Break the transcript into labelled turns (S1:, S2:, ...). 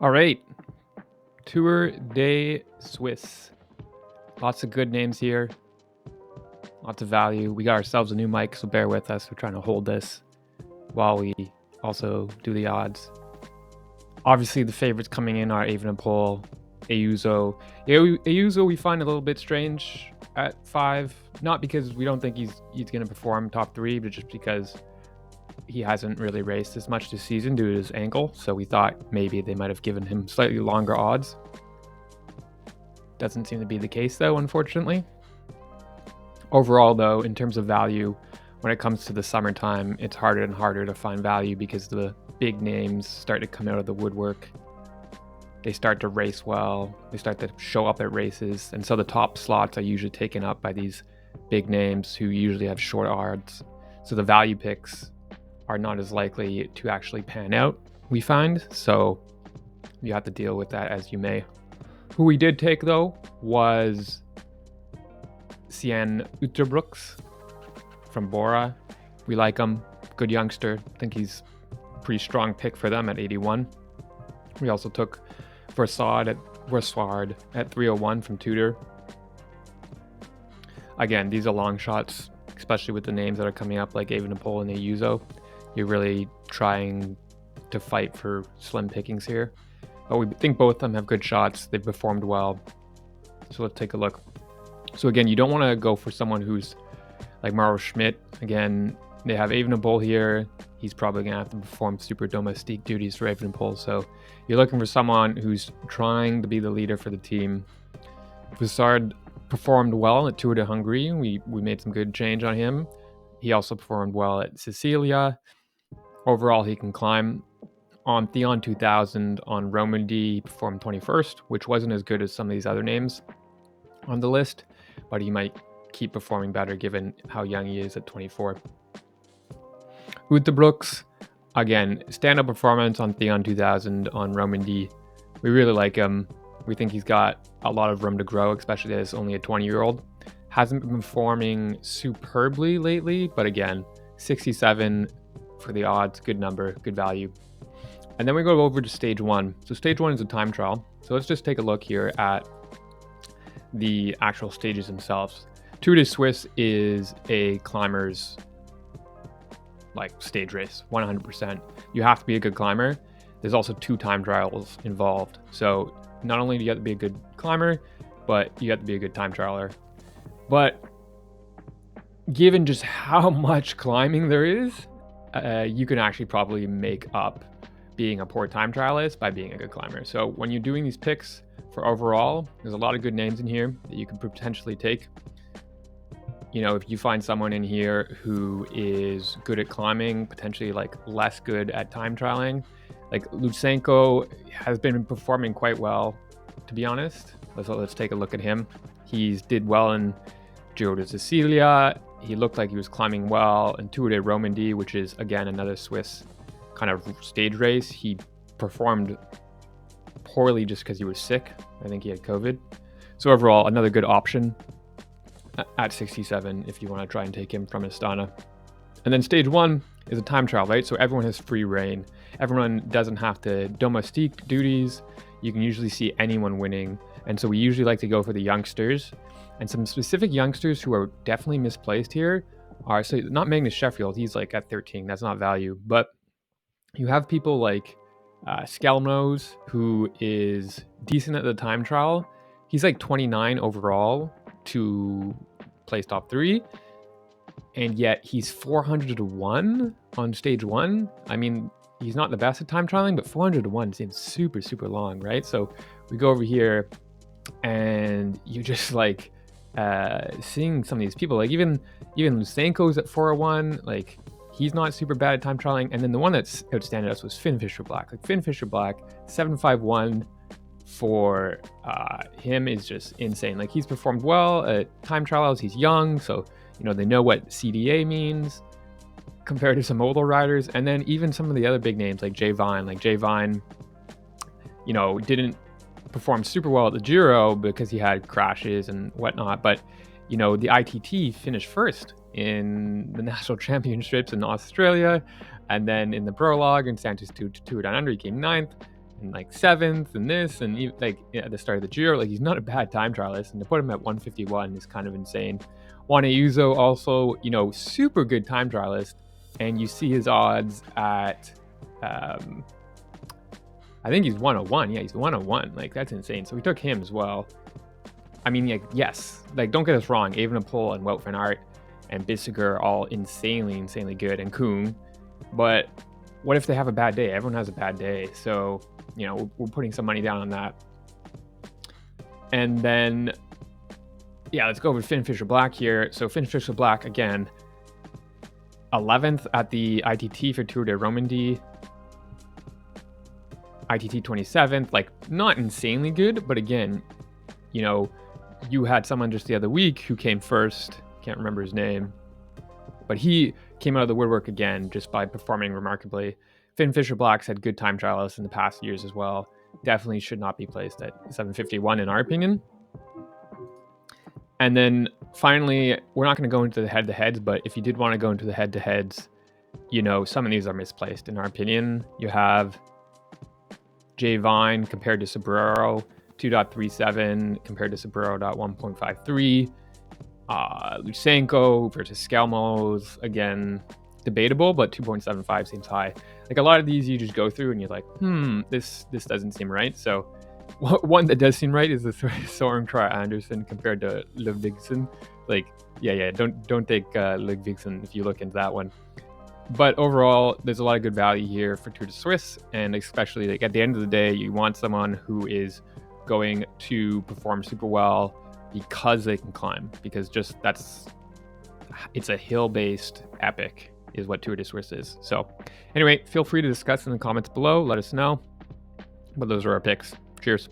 S1: All right, Tour de Suisse. Lots of good names here. Lots of value. We got ourselves a new mic, so bear with us. We're trying to hold this while we also do the odds. Obviously, the favorites coming in are Evenepoel, Ayuso. Ayuso we find a little bit strange at 5, not because we don't think he's going to perform top 3, but just because he hasn't really raced as much this season due to his ankle. So we thought maybe they might have given him slightly longer odds. Doesn't seem to be the case though, unfortunately. Overall though, in terms of value, when it comes to the summertime, it's harder and harder to find value because the big names start to come out of the woodwork. They start to race well, they start to show up at races, and so the top slots are usually taken up by these big names who usually have short odds. So the value picks are not as likely to actually pan out, we find, so you have to deal with that as you may. Who we did take though was Sien Uterbrooks from Bora. We like him, good youngster. I think he's a pretty strong pick for them at 81. We also took Versard at 301 from Tudor. Again, these are long shots, especially with the names that are coming up like Evenepoel and Ayuso. You're really trying to fight for slim pickings here. But we think both of them have good shots. They've performed well. So let's take a look. So again, you don't want to go for someone who's like Mauro Schmidt. Again, they have Evenepoel here. He's probably going to have to perform super domestique duties for Evenepoel. So you're looking for someone who's trying to be the leader for the team. Versard performed well at Tour de Hungary. We made some good change on him. He also performed well at Sicilia. Overall, he can climb. On Theon 2000 on Romandy, he performed 21st, which wasn't as good as some of these other names on the list, but he might keep performing better given how young he is at 24. Uterbrooks, again, stand-up performance on Theon 2000 on Romandy. We really like him. We think he's got a lot of room to grow, especially as only a 20-year-old. Hasn't been performing superbly lately, but again, 67 for the odds, good number, good value. And then we go over to stage 1. So stage 1 is a time trial. So let's just take a look here at the actual stages themselves. Tour de Suisse is a climber's stage race, 100%. You have to be a good climber. There's also 2 time trials involved. So not only do you have to be a good climber, but you have to be a good time trialer. But given just how much climbing there is, you can actually probably make up being a poor time trialist by being a good climber. So when you're doing these picks for overall, there's a lot of good names in here that you could potentially take. You know, if you find someone in here who is good at climbing, potentially less good at time trialing, like Lutsenko has been performing quite well, to be honest. Let's take a look at him. He did well in Giro de Sicilia. He looked like he was climbing well in Tour de Romandy, which is again another Swiss kind of stage race. He performed poorly just because he was sick. I think he had COVID. So overall, another good option at 67 if you want to try and take him from Astana. And then stage 1 is a time trial, right? So everyone has free reign. Everyone doesn't have to domestique duties. You can usually see anyone winning. And so we usually like to go for the youngsters. And some specific youngsters who are definitely misplaced here are, so not Magnus Sheffield, he's at 13, that's not value, but you have people like Skelmose, who is decent at the time trial. He's 29 overall to place top 3, and yet he's 400 to 1 on stage 1. I mean, he's not the best at time trialing, but 400 to 1 seems super, super long, right? So we go over here, and you just seeing some of these people, even Lutsenko's at 401, he's not super bad at time trialing. And then the one that's outstanding to us was Finn Fisher Black. Finn Fisher Black, 751 for him is just insane. He's performed well at time trials. He's young, so they know what CDA means compared to some older riders. And then even some of the other big names like Jay Vine, didn't perform super well at the Giro because he had crashes and whatnot. But the ITT finished first in the national championships in Australia, and then in the prologue in Santos Tour Down Under he came 9th. and like 7th and this, and like at the start of the Giro, like he's not a bad time trialist, and to put him at 151 is kind of insane. Juan Ayuso also, super good time trialist, and you see his odds at, I think he's 101. Yeah, he's 101. Like that's insane. So we took him as well. I mean, like, yes, like don't get us wrong, Evenepoel and Wout van Aert and Bissiger are all insanely good, and Koen, but what if they have a bad day? Everyone has a bad day. So, we're putting some money down on that. And then, yeah, let's go with Finn Fisher-Black here. So Finn Fisher-Black, again, 11th at the ITT for Tour de Romandie. ITT 27th, like not insanely good, but again, you had someone just the other week who came first. Can't remember his name, but he came out of the woodwork again just by performing remarkably. Finn Fisher-Black's had good time trialists in the past years as well. Definitely should not be placed at 751 in our opinion. And then finally, we're not going to go into the head-to-heads, but if you did want to go into the head-to-heads, some of these are misplaced in our opinion. You have Jay Vine compared to Sobrero, 2.37 compared to Sobrero, 1.53. Lysenko versus Skelmos, again, debatable, but 2.75 seems high. Like a lot of these you just go through and you're like, this doesn't seem right. So one that does seem right is the Soren Kragh Andersen compared to Ludvigsen. Like, don't take Ludvigsen if you look into that one. But overall, there's a lot of good value here for Tour de Suisse, and especially like at the end of the day, you want someone who is going to perform super well because they can climb, because it's a hill-based epic is what Tour de Suisse is. So anyway, feel free to discuss in the comments below. Let us know. But those are our picks. Cheers.